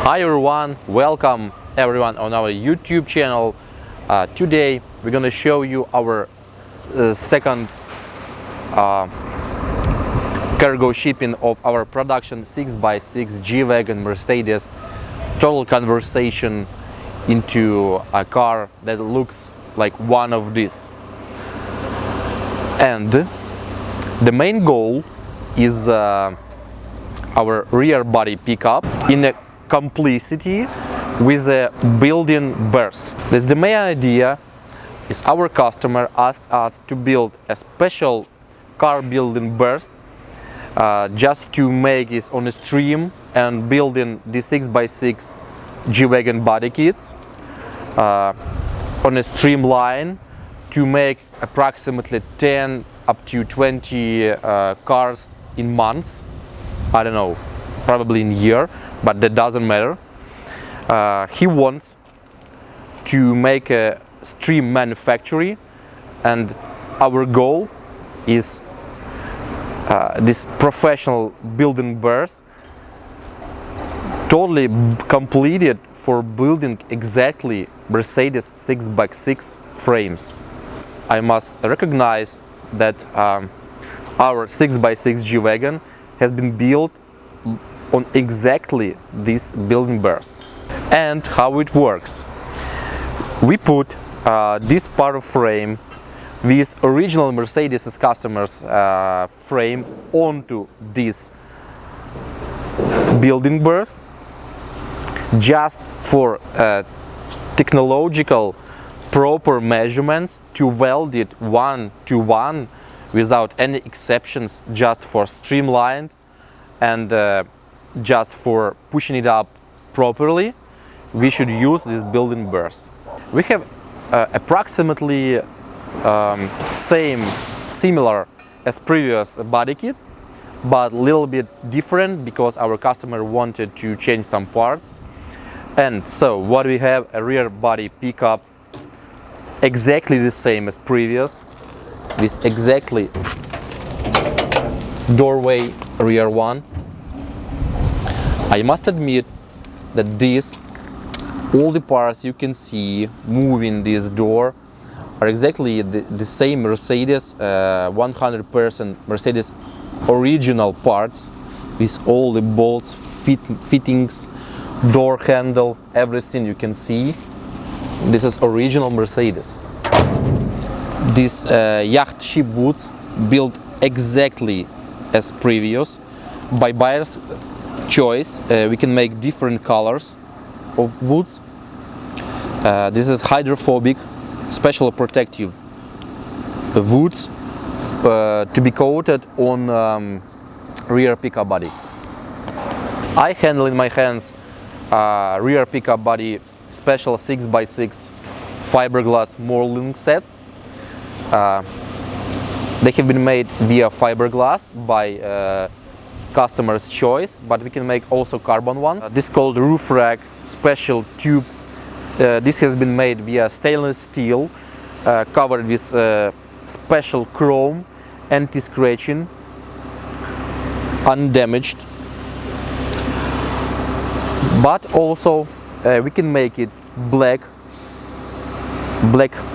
Hi everyone, welcome everyone on our YouTube channel. Today we're gonna show you our second cargo shipping of our production 6x6 G Wagon Mercedes. Total conversion into a car that looks like one of these. And the main goal is our rear body pickup in a complicity with a built-in berth. That's the main idea. Is our customer asked us to build a special car building berth just to make it on a stream and building the 6x6 G Wagon body kits on a streamline to make approximately 10 up to 20 cars in months. I don't know, probably in a year, but that doesn't matter. He wants to make a stream manufacturing, and our goal is this professional building berth totally completed for building exactly Mercedes 6x6 frames. I must recognize that our 6x6 G Wagon has been built on exactly this building berth. And how it works: we put this part of frame with original Mercedes customers frame onto this building berth just for technological proper measurements to weld it one to one without any exceptions, just for streamlined and just for pushing it up properly. We should use this building berth. We have approximately similar as previous body kit, but a little bit different because our customer wanted to change some parts. And so what we have, a rear body pickup exactly the same as previous, with exactly doorway rear one. I must admit that all the parts you can see moving this door are exactly the same Mercedes 100% Mercedes original parts, with all the bolts, fittings, door handle, everything you can see. This is original Mercedes. This yacht ship woods built exactly as previous. By buyer's choice, we can make different colors of woods. This is hydrophobic, special protective woods to be coated on rear pickup body. I handle in my hands rear pickup body special 6x6 fiberglass Moldings set. They have been made via fiberglass by customer's choice, but we can make also carbon ones. This is called roof rack special tube. This has been made via stainless steel, covered with special chrome, anti-scratching, undamaged. But also we can make it black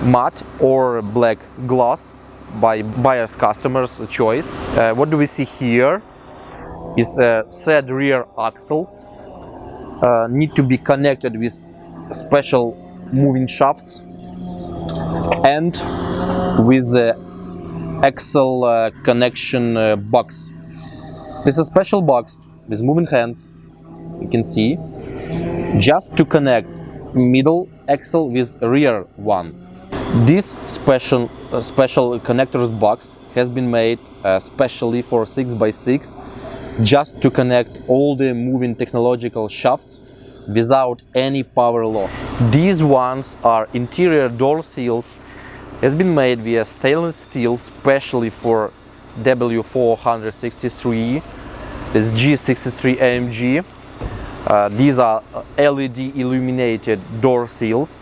matte or black gloss by buyer's customer's choice. What do we see here is a said rear axle need to be connected with special moving shafts and with the axle connection box. This is a special box with moving hands, you can see, just to connect middle axle with rear one. This special connectors box has been made specially for 6x6, just to connect all the moving technological shafts without any power loss. These ones are interior door seals, has been made via stainless steel specially for W463 G AMG. These are LED illuminated door seals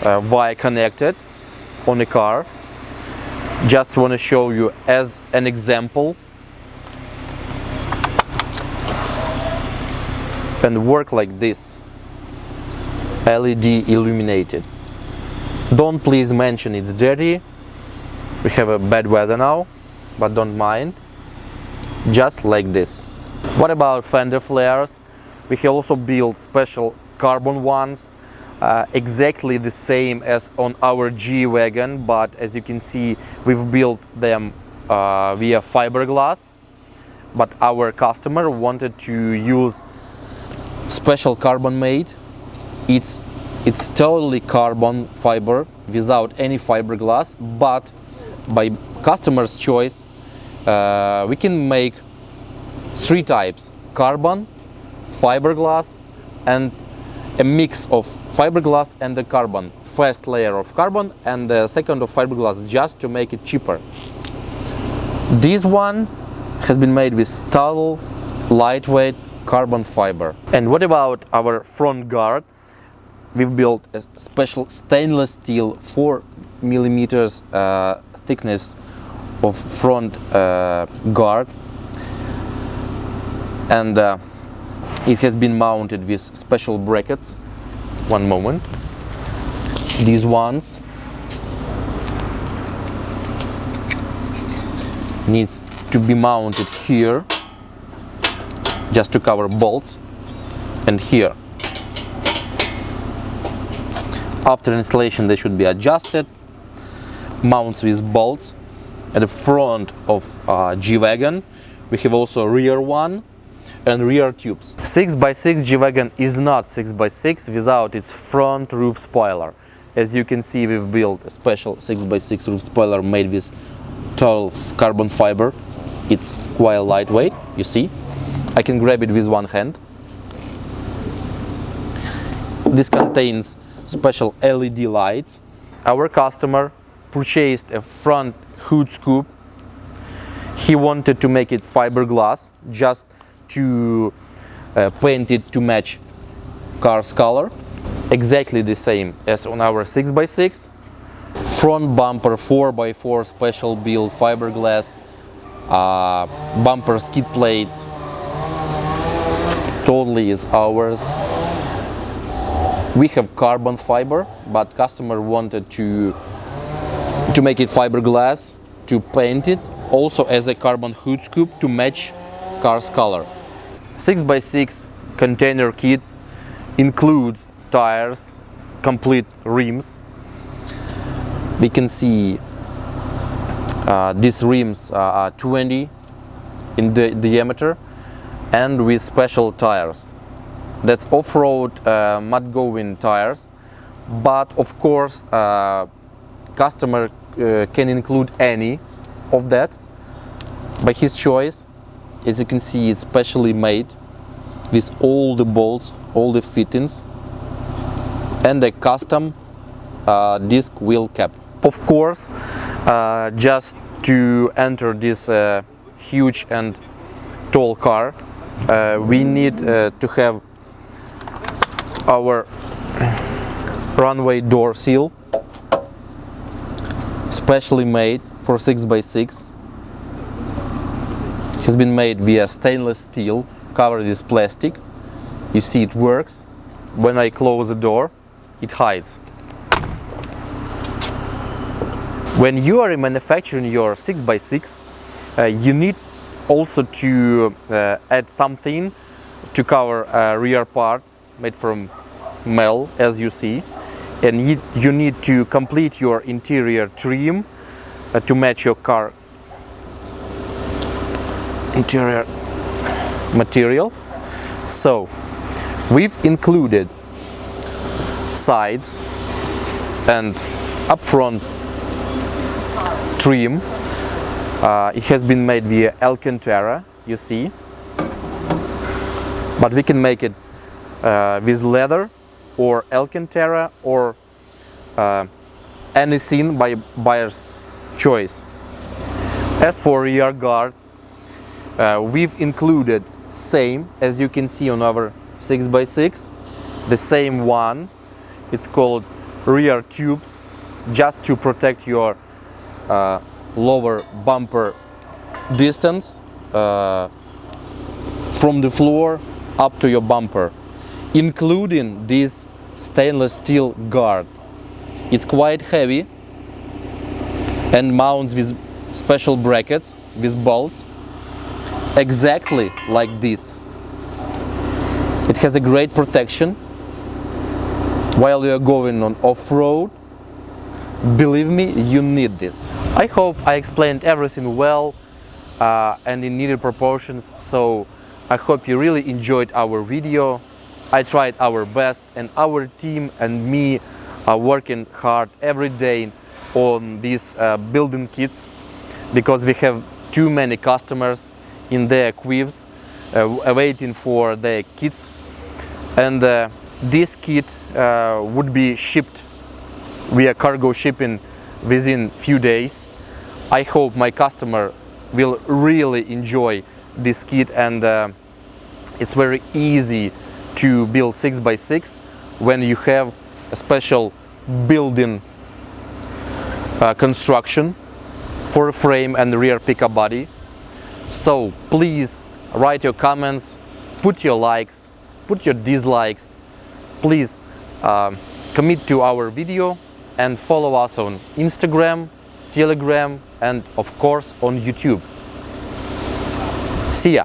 via connected on a car. Just want to show you as an example and work like this. LED illuminated. Don't please mention it's dirty. We have a bad weather now, but don't mind. Just like this. What about fender flares? We have also built special carbon ones, exactly the same as on our G Wagon, but as you can see, we've built them via fiberglass. But our customer wanted to use special carbon made. It's totally carbon fiber without any fiberglass, but by customer's choice, we can make three types: carbon, fiberglass, and a mix of fiberglass and the carbon. First layer of carbon and the second of fiberglass, just to make it cheaper. This one has been made with total lightweight carbon fiber. And what about our front guard? We've built a special stainless steel 4 millimeters thickness of front guard, and it has been mounted with special brackets. One moment. These ones needs to be mounted here, just to cover bolts, and here. After installation they should be adjusted. Mounts with bolts. At the front of G Wagon we have also rear one and rear tubes. 6x6 G Wagon is not 6x6 without its front roof spoiler. As you can see, we've built a special 6x6 roof spoiler made with total carbon fiber. It's quite lightweight, you see. I can grab it with one hand. This contains special LED lights. Our customer purchased a front hood scoop. He wanted to make it fiberglass, just to paint it to match car's color. Exactly the same as on our 6x6. Front bumper 4x4 special build fiberglass, bumper skid plates, totally is ours. We have carbon fiber, but customer wanted to make it fiberglass, to paint it also as a carbon hood scoop to match car's color. 6x6 container kit includes tires, complete rims. We can see these rims are 20 in the diameter and with special tires. That's off-road mud-going tires, but of course customer can include any of that by his choice. As you can see, it's specially made with all the bolts, all the fittings, and a custom disc wheel cap. Of course, just to enter this huge and tall car, we need to have our runway door seal, specially made for 6x6. Has been made via stainless steel, covered with plastic. You see it works. When I close the door, it hides. When you are manufacturing your 6x6, you need also to add something to cover a rear part made from metal, as you see, and you need to complete your interior trim to match your car interior material. So we've included sides and up front trim. It has been made via Alcantara, you see, but we can make it with leather or Alcantara or anything by buyer's choice. As for rear guard, we've included same as you can see on our 6x6, the same one. It's called rear tubes, just to protect your lower bumper distance from the floor up to your bumper. Including these stainless steel guard. It's quite heavy and mounts with special brackets with bolts, exactly like this. It has a great protection while you are going on off-road. Believe me, you need this. I hope I explained everything well and in needed proportions, so I hope you really enjoyed our video. I tried our best, and our team and me are working hard every day on these building kits, because we have too many customers in their queues waiting for their kits, and this kit would be shipped via cargo shipping within few days. I hope my customer will really enjoy this kit, and it's very easy to build 6x6 when you have a special building construction for a frame and rear pickup body. So please write your comments, put your likes, put your dislikes. Please commit to our video and follow us on Instagram, Telegram, and of course on YouTube. See ya!